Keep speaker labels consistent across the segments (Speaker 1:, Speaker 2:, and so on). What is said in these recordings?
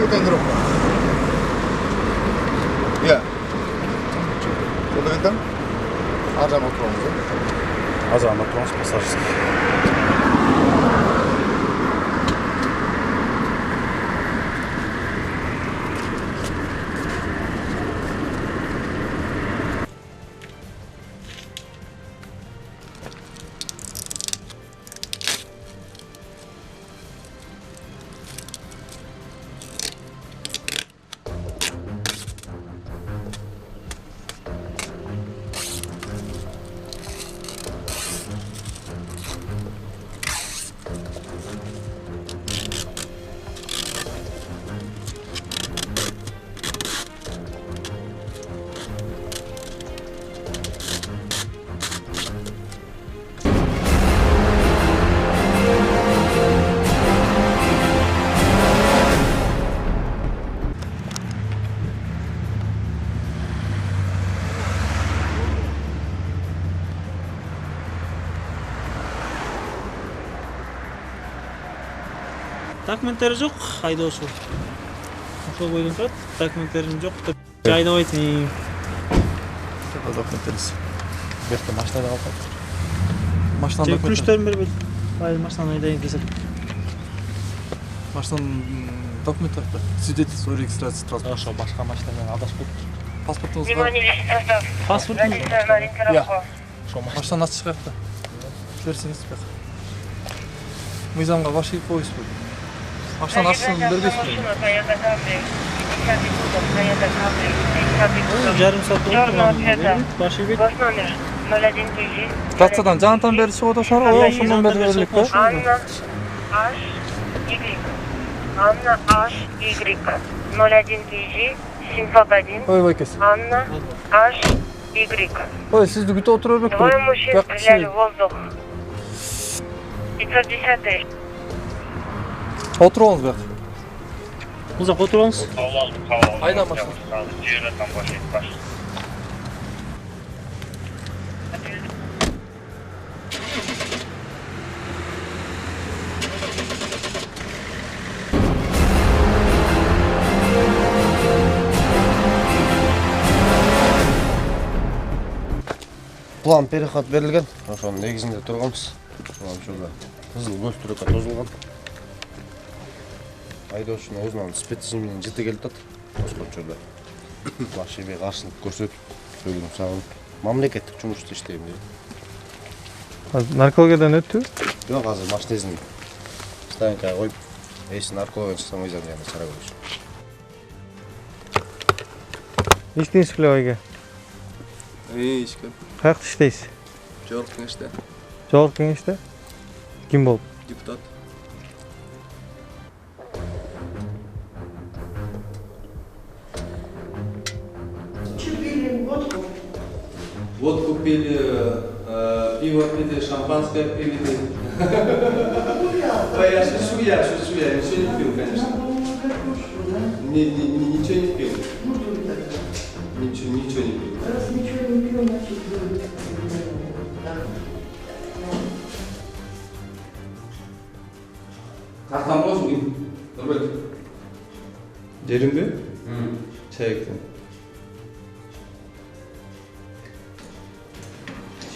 Speaker 1: тренировка. Иә. Куда кетем? Аржан отырамыз.
Speaker 2: Аржан отырамыз, пассажирский.
Speaker 3: Документтері жоқ, айдаушы. Ошол бойдон турат, документтерим жоқ деп айдабайтын.
Speaker 2: Документтериз. Бекте машинада калып.
Speaker 3: Машинада ключтерин бербейт. Байыл машинаны айдайын десек.
Speaker 4: Машинаның документтері бар. Свидетельство о регистрации транспорта.
Speaker 2: Ошо башка машинамен адашпайт.
Speaker 4: Паспортуңуз бар.
Speaker 5: Внимание, состав.
Speaker 3: Паспорт.
Speaker 5: Задействована на ориентировку.
Speaker 4: Машинаны ачып чыгат. Берсеңиз бек. Мыйзамга ваши повесть будет. Машинаны ачсын бербейсиз.
Speaker 5: Toyota Camry. 50 секунд. Toyota Camry. 50 секунд.
Speaker 3: Жарым саат
Speaker 5: Черного цвета.
Speaker 3: Башы бет.
Speaker 5: Гос номер 01 TG.
Speaker 4: Кассадан жанатан бери чыгып отурушар, ошондон бери берилик го.
Speaker 5: Анна H Y. Анна H Y. 01 TG. Симфак-1.
Speaker 4: Ойбой кес.
Speaker 5: Анна H Y.
Speaker 4: Ой, сизди күтүп отура бербек.
Speaker 5: Двое мужчин стреляли в воздух. 510.
Speaker 4: Отуруңуз бек.
Speaker 3: Узак отураңыз.
Speaker 4: Айда машина.
Speaker 1: План переход берилген. Ошонун негизинде турганбыз. Ошондо кызыл көстүрөккө тозулган. Айдоочунун өзүнүн специзминин жыты келип атат. Ошол машине каршылык көрсөтүп, сөйлөм сагынып, мамлекеттик жумушта иштейм дейт.
Speaker 4: Наркологиядан өттү?
Speaker 1: Жок, азыр машинесин станцияга коюп, эсин наркологиядан чыксам мыйзам жана чара көрүш.
Speaker 4: Иштейсиз беле айга?
Speaker 6: Ишке.
Speaker 4: Каякта иштейсиз?
Speaker 6: Жогорку кеңеште.
Speaker 4: Жогорку кеңеште? Ким болуп?
Speaker 6: Депутат.
Speaker 7: Водку пили, пиво пили, шампанское пили. Ой, я шучу, ничего не пил, конечно. Ничего не пил. Ничего не пил.
Speaker 8: Раз ничего не пил, значит,
Speaker 7: Тартам болсын, Нұрбек.
Speaker 6: Дерим бе? Чайыктан.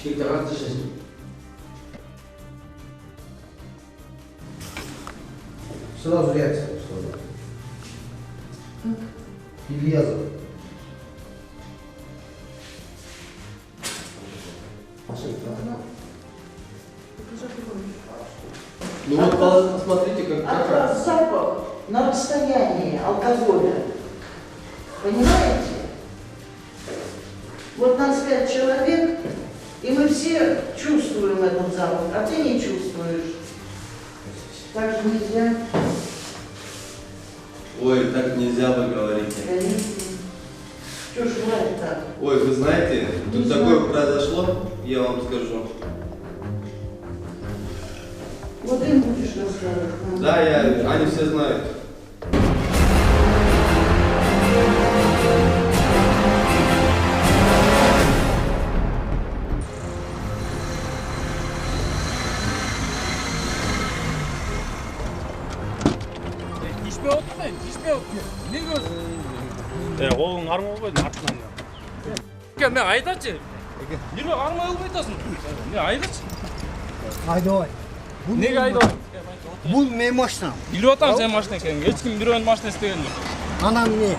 Speaker 7: Шейті қатты шешін.
Speaker 1: Сразу реакция пошла. Или язва.
Speaker 7: Ну вот посмотрите, как...
Speaker 8: Запах на расстоянии алкоголя. Понимаете? Вот нас 5 человек, и мы все чувствуем этот запах, а ты не чувствуешь. Так же нельзя.
Speaker 7: Ой, так нельзя, вы говорите.
Speaker 8: Что ж врать так?
Speaker 7: Ой, вы знаете, тут такое произошло, я вам скажу.
Speaker 8: Вот им будешь рассказывать.
Speaker 7: Да, они все знают.
Speaker 4: Düşme oturmayın, düşme otur. Ne gördün?
Speaker 2: Oğlun arma koydun артынан.
Speaker 4: Ben aydaçı. Yürü arma koytasın. Ne aydaçı?
Speaker 3: Aydoy.
Speaker 4: Ne ayda?
Speaker 3: Бұл мен машинам.
Speaker 4: Yürü otam sen maşına kendin. Hiç kim bir ön maşına isteyen yok.
Speaker 3: Анам не.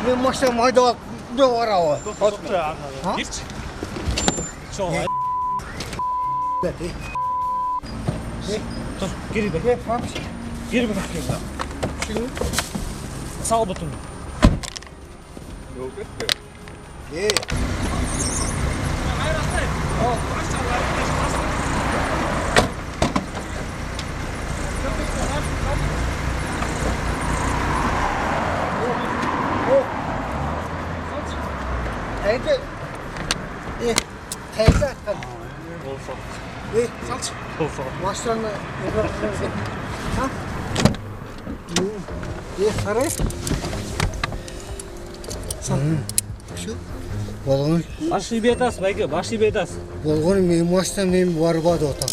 Speaker 3: Мен машинам айдап доғарауы.
Speaker 4: Gir. Çoğu. Dur, geri bak. Geri bak. Sal butunu.
Speaker 3: Teyze. Teyze attım.
Speaker 4: Salç.
Speaker 3: Машинаны Ha? Қарай. Şu. Болған.
Speaker 2: Башли бетас, байке, башли бетас.
Speaker 3: Болған мен машинам мен барбады отам.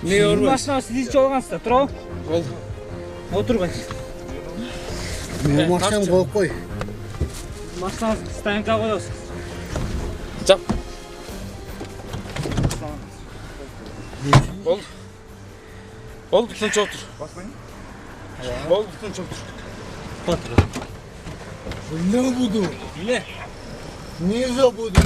Speaker 2: Не орбай. Машина сидиш чолгансыздар, тура. Болды. Отур байке.
Speaker 3: Мен машинам қойып қой.
Speaker 2: Машина стоянкаға қоясыз.
Speaker 4: Жап. Oldu. Oldu tınç otur. Oldu tınç otur.
Speaker 3: Ne budu?
Speaker 4: Ne?
Speaker 3: Ne zabudu?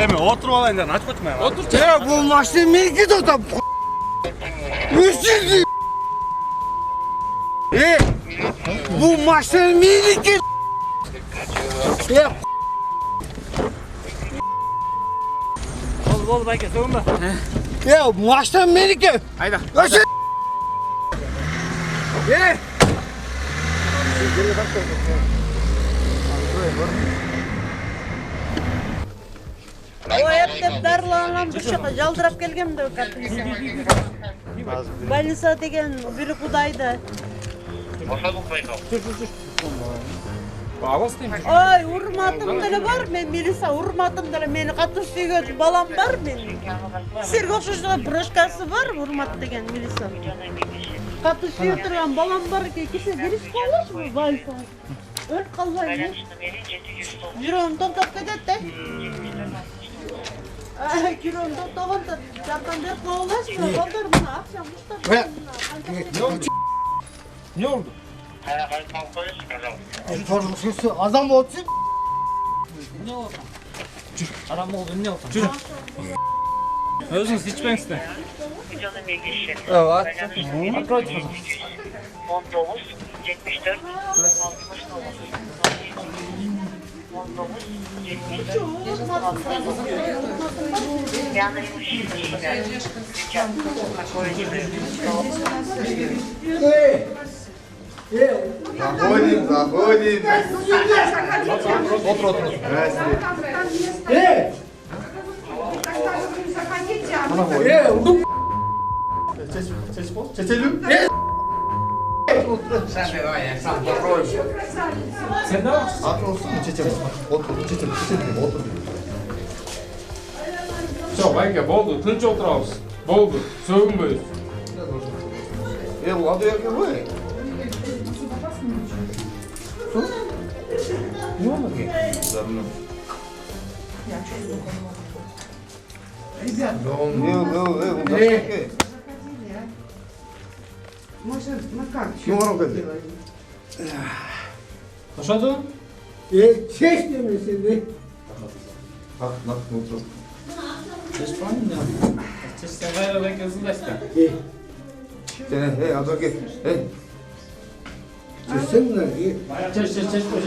Speaker 2: Emi oturup alayından aç koçma ya.
Speaker 4: Otur.
Speaker 3: Ya bu maşina meniki de otam. Üstündü. Bu maşina meniki. Ya
Speaker 2: Ol байке, соғында.
Speaker 3: ya maşina meniki.
Speaker 4: Hayda.
Speaker 3: Öşü.
Speaker 9: O hep darlanan bir şey jaldırap gelgem de kapıysa. Balisa degen biri kudaydı.
Speaker 4: Ağlas değil mi?
Speaker 9: Ay hurmatım da var men Melisa hurmatım da meni katı suyga balam var benim. Sergoşuşda broşkası var hurmat degen Melisa. Katı suyu turgan balam var ki kişi giriş kalmış mı Balisa? Ölüp kalmayın. Yüreğim toktap kedet de. Yüreğim toktağın da yaptan der kovalaş mı? Kaldır bunu akşam Mustafa.
Speaker 4: Ne oldu?
Speaker 3: Torlusu adam olsun.
Speaker 2: Aram oldu, ne oldu? Жүрі. Өзіңіз içmengsizler.
Speaker 3: Evet.
Speaker 2: Откройте, пожалуйста.
Speaker 5: 19 74 19 74 Yani
Speaker 7: Заходим, заходим.
Speaker 2: Sen de var.
Speaker 4: Все, байке, болды. Тынç oturabız. Болды. Sövünбөйүз.
Speaker 7: Ладно, я говорю.
Speaker 2: Ошоду?
Speaker 3: Çeş demesin de.
Speaker 2: Sen gayra байке ызылдайсың.
Speaker 7: Эй, адвокат, эй.
Speaker 3: Çeşsin mi?
Speaker 2: Çeş koy.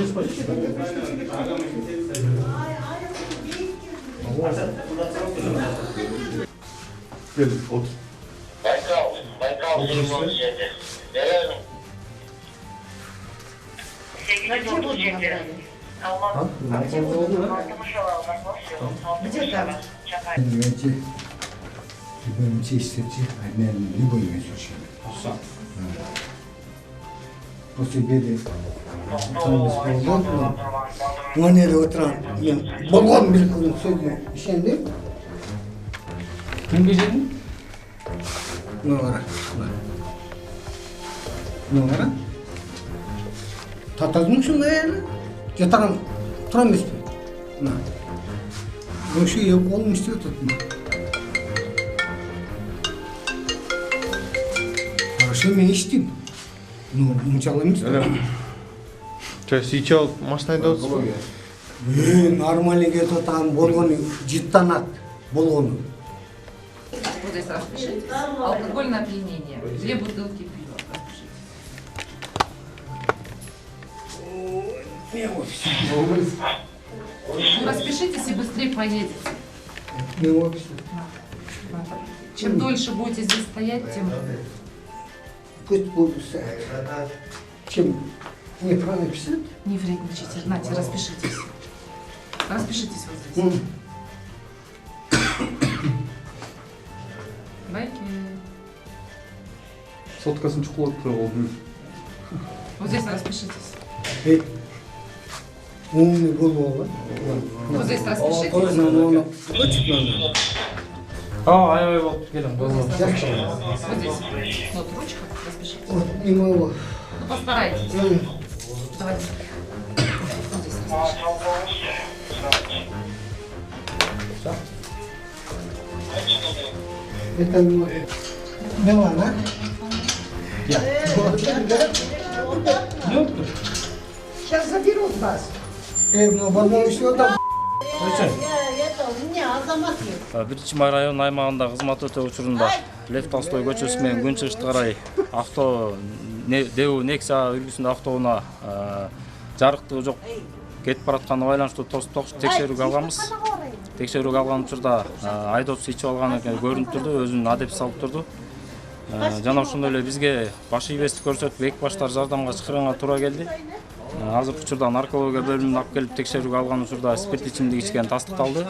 Speaker 7: Gel, otur.
Speaker 5: Baykal 27. Verelim. 837. Allah. Где там?
Speaker 3: Любым чистить, а не любым изучить.
Speaker 10: Осы бері тұрмыз болған. Өнері отыран, мен болған бір күннің сөзіне ішендім.
Speaker 2: Кімге жедің?
Speaker 10: Нөмірі. Татардың шын әйелі. Жатарам, тұрам еспен. Өші ек қолым істе өтетін. Хорошо, мен іштейм. Мұншалы емес.
Speaker 6: Сейчас машинада отырсыз.
Speaker 10: Нормально кетіп отырған болғаны життанат болғаны.
Speaker 11: Вот здесь распишите. Алкогольное опьянение. 2 бутылки пива. Ну, распишитесь и быстрее поедете. Чем дольше будете здесь стоять, тем...
Speaker 10: Пусть буду стоять. Чем неправильно писать?
Speaker 11: Не вредничайте. Нате, распишитесь. Распишитесь вот здесь. Байки.
Speaker 6: Соткасын чукулап тұрып
Speaker 11: Вот здесь распишитесь.
Speaker 10: Умный был.
Speaker 11: Вот здесь распишитесь.
Speaker 2: Ай, вот, келем.
Speaker 11: Вот здесь. Вот ручка, распишитесь.
Speaker 10: Вот, не могу.
Speaker 11: Ну, постарайтесь. Давайте. Вот здесь распишитесь.
Speaker 10: Это Милана. Сейчас заберут вас. Ну, возможно, еще там.
Speaker 2: Биринчи май район аймагында кызмат өтөө учурунда Лев Толстой көчөсү менен күнчыгышка карай авто Nexia үлгүсүндө автоунаа жарыктыгы жок кетип баратканына байланыштуу тосуп текшерүүгө алганбыз. Текшерүүгө алган учурда айдоочу ичип алган экен көрүнүп турду, өзүнүн адепти салып турду. Жана ошондой эле бизге баш ийбестик көрсөтүп экипаждар жардамга чакырганга туура келди. Азыркы учурда наркология бөлүмүнө алып келип текшерүүгө алган учурда спирт ичимдик ичкени тастыкталды.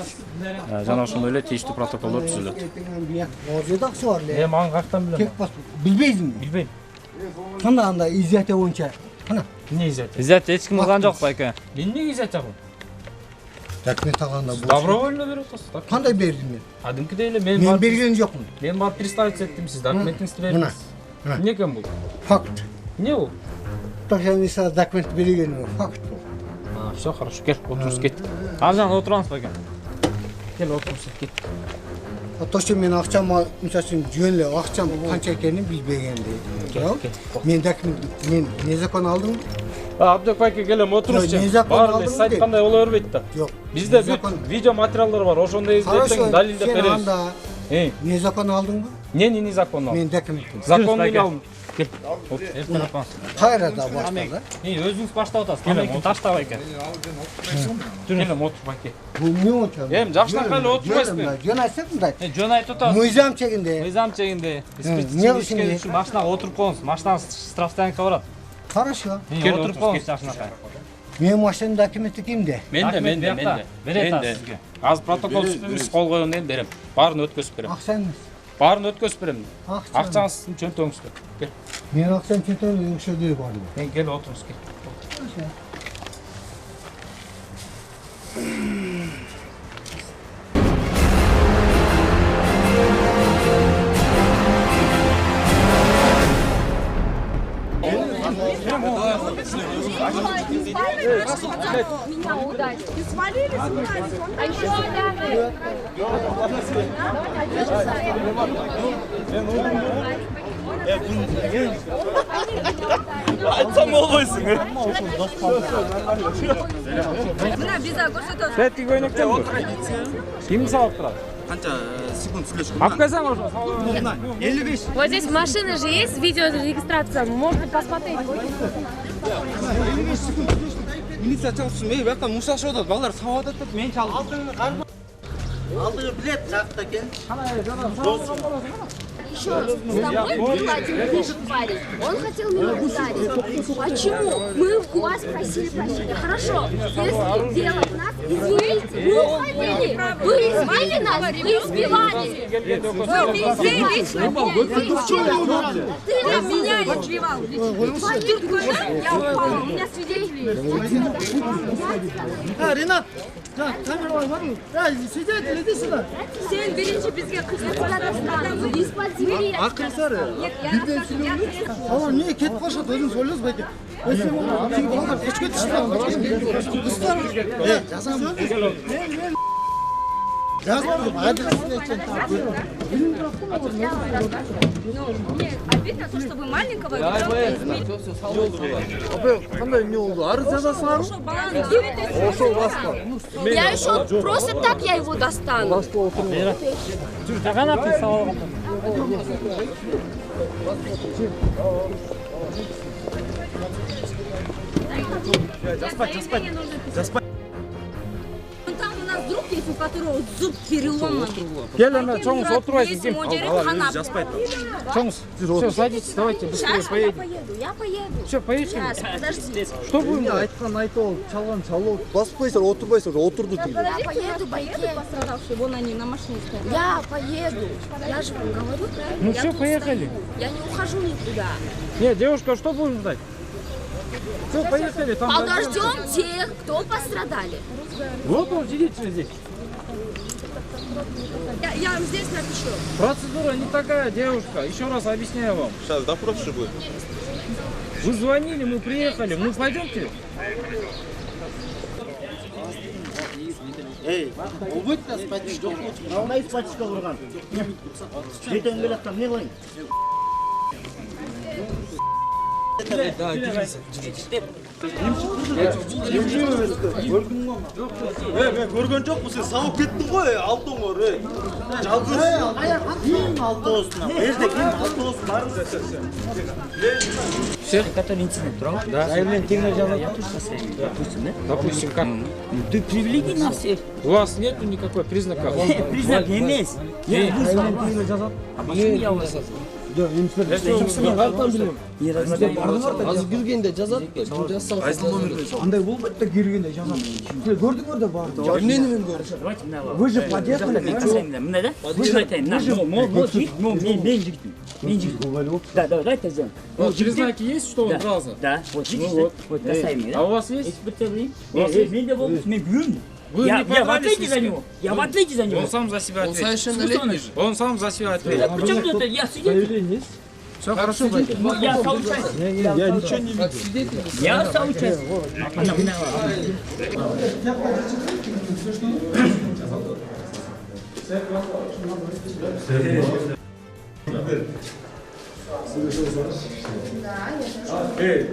Speaker 2: Жана ошондой эле тийиштүү протокол өткүзүлөт.
Speaker 10: Эми
Speaker 2: аны каяктан билем?
Speaker 10: Билбейсиңби?
Speaker 2: Билбейм.
Speaker 10: Кандай андай иззаты боюнча. Кана.
Speaker 2: Эмне иззат?
Speaker 3: Иззат эч ким кылган жок байке.
Speaker 2: Эмнеге иззат жагым?
Speaker 10: Документ алганда болчу.
Speaker 2: Добровольно берип атасыз.
Speaker 10: Кандай бердим мен?
Speaker 2: Кадимкидей эле
Speaker 10: Мен берген жокмун.
Speaker 2: Мен барып представить еттим, сиз документиңизди бердиңиз. Эмне экен бул?
Speaker 10: Факт.
Speaker 2: Эмне бул?
Speaker 10: Только не сразу документ берген факт.
Speaker 2: Все хорошо, кел, отуруңуз кет.
Speaker 3: Абжан отурамыз байке.
Speaker 2: Кел, отуруңуз кет.
Speaker 10: То, что мен акчам, мисалы жөн эле акчам канча экенин билбегенди. Мен документ, мен незакон алдым.
Speaker 2: Абдек байке келем, отуруңузчу. Баары эле сайт кандай боло бербейт да.
Speaker 10: Жок.
Speaker 2: Бизде видео материалдар бар, ошондо излетсең далилдеп беребиз.
Speaker 10: Незакон алдыңбы?
Speaker 2: Не незакон алдым.
Speaker 10: Мен документ.
Speaker 2: Закон менен алдым. Кел.
Speaker 10: Кайрада баштады.
Speaker 2: Өзүңүз баштап атасыз. Келем, таштабай экен. Келем, отур байке.
Speaker 10: Бул эмне болчу?
Speaker 2: Эми жакшынакай эле отурбайсызбы?
Speaker 10: Жөн айтсак мындай.
Speaker 2: Жөн айтып атасыз.
Speaker 10: Мыйзам чегинде.
Speaker 2: Мыйзам чегинде.
Speaker 10: Эмне үчүн
Speaker 2: машинага отуруп коюңуз. Машинаңыз штрафстоянкага барат.
Speaker 10: Хорошо.
Speaker 2: Отуруп коюңуз жакшынакай.
Speaker 10: Менин машинамдын документи кимде?
Speaker 2: Менде. Берет сизге. Азыр протокол түзүп кол койгондон кийин берем. Баарын өткөзүп берем.
Speaker 10: Акчаңыз.
Speaker 2: Баарын өткөзүп берем. Акчаңыз сиздин чөнтөгүңүздө. Кел.
Speaker 10: Мен акчам чөнтөгүмдө ошондой бар.
Speaker 2: Кел отуруңуз кел.
Speaker 12: Меня удачи. Ты свалили с ума? А еще одна.
Speaker 3: Айтсам болбойсуң.
Speaker 12: Мына виза көрсөтөсүң.
Speaker 2: Сетти көйнөктөн ким салып турат?
Speaker 3: Канча секунд сүйлөшкөн.
Speaker 2: Алып келсең ошо.
Speaker 3: 55.
Speaker 12: Вот здесь машины же есть, видеорегистрация. Можно посмотреть.
Speaker 3: 55 секунд. Милиция чалсын. Мен бияка мушташып атат, балдар сабап атат деп мен чалдым.
Speaker 8: Алдыгы билет жакта экен.
Speaker 12: Еще раз, с тобой Владимир пишет парень. Он хотел меня ударить. Почему? Мы у вас просили прощения. Хорошо, если делать нас, извините, вы уходили. Вы избили нас, вы избивали. Ты лично меня избивал. Ты меня я сбивал. Я упала, у меня свидетели.
Speaker 10: Ренат, камера var mı? Ya свидетель иди сюда.
Speaker 12: Сен беринчи бизге кызмат из-под двери.
Speaker 10: Акырсары.
Speaker 12: Нет, я
Speaker 10: Ала не кетип калышат, өзүң сөйлөсүң байке. Сен балдар көчкө түшүп кыздар. Жазам. Жазбадым, адресин айтчан тапты.
Speaker 12: Мне обидно то, что вы маленького ребенка изменили.
Speaker 10: Кандай эмне болду? Арыз жазасыңарбы? Ошол баска.
Speaker 12: Я еще просто так я его достану.
Speaker 10: Баска отуруп.
Speaker 12: Там у нас друг есть, у которого зуб переломан.
Speaker 2: Кел ана, чоңуз отурбайсыз ким? Чоңуз, все, садитесь, давайте быстрее поедем.
Speaker 12: Я поеду.
Speaker 2: Все, поехали.
Speaker 12: Подожди.
Speaker 2: Что будем делать?
Speaker 10: Айткан айтып ал, чалган чалуу. Баспайсың, отурбайсың, отурду тиги.
Speaker 12: Я поеду, байке. Пострадавший, вон они на машине стоят. Я поеду. Я же вам говорю, правильно?
Speaker 2: Ну
Speaker 12: Я
Speaker 2: все,
Speaker 12: тут
Speaker 2: поехали.
Speaker 12: стою. Я не ухожу никуда.
Speaker 2: Нет, девушка, что будем ждать? Все, поехали. Там
Speaker 12: Подождем тех, кто пострадали.
Speaker 2: вот он, сидите здесь.
Speaker 12: Я вам здесь напишу.
Speaker 2: Процедура не такая, девушка. Еще раз объясняю вам.
Speaker 7: Сейчас допрос же будет.
Speaker 2: Вы звонили, мы приехали. Ну пойдемте.
Speaker 10: Эй, убытка спатичка. Равнай спатичка урган. Жетен келе аттам, не кылайын?
Speaker 7: Мен көргөн жокмун, сен сабап кеттиң ғой, алтыңор. Жалгыз.
Speaker 10: Ким автобусуна? Берде ким автобус
Speaker 2: Всех, которые инцидент, правда? Да.
Speaker 10: Заявление тегнер жазат.
Speaker 2: Допустим, как?
Speaker 13: Ты привлеки на всех.
Speaker 2: У вас нет никакой признака?
Speaker 13: Признак емес. Я вызвал. А почему я вас?
Speaker 10: Азыр киргенде жазат. Кайсы номерде? Андай болбойт да киргенде жазат. Көрдүңөр да бар. Эмнени мен көрдүм? Вы же подъехали.
Speaker 13: Мына да? Вы же айтайын. Мен жигитим. Мен жигитим. Да, давай тезем.
Speaker 2: Признаки есть, что он дрался?
Speaker 13: Да. Вот достаем.
Speaker 2: А у вас есть?
Speaker 13: Менде болмос, мен күн.
Speaker 2: Вы
Speaker 13: Я
Speaker 2: не
Speaker 13: в отлете
Speaker 2: подрались
Speaker 13: за него. Я в отлете за него.
Speaker 2: Он сам за себя ответит.
Speaker 1: Совершеннолетний же.
Speaker 2: Он сам за себя ответит.
Speaker 13: Причем тут я свидетель?
Speaker 2: Все хорошо, Байки.
Speaker 13: Я соучастник.
Speaker 10: Я ничего не видел.
Speaker 13: Я соучастник. Она виновата.
Speaker 12: Да, я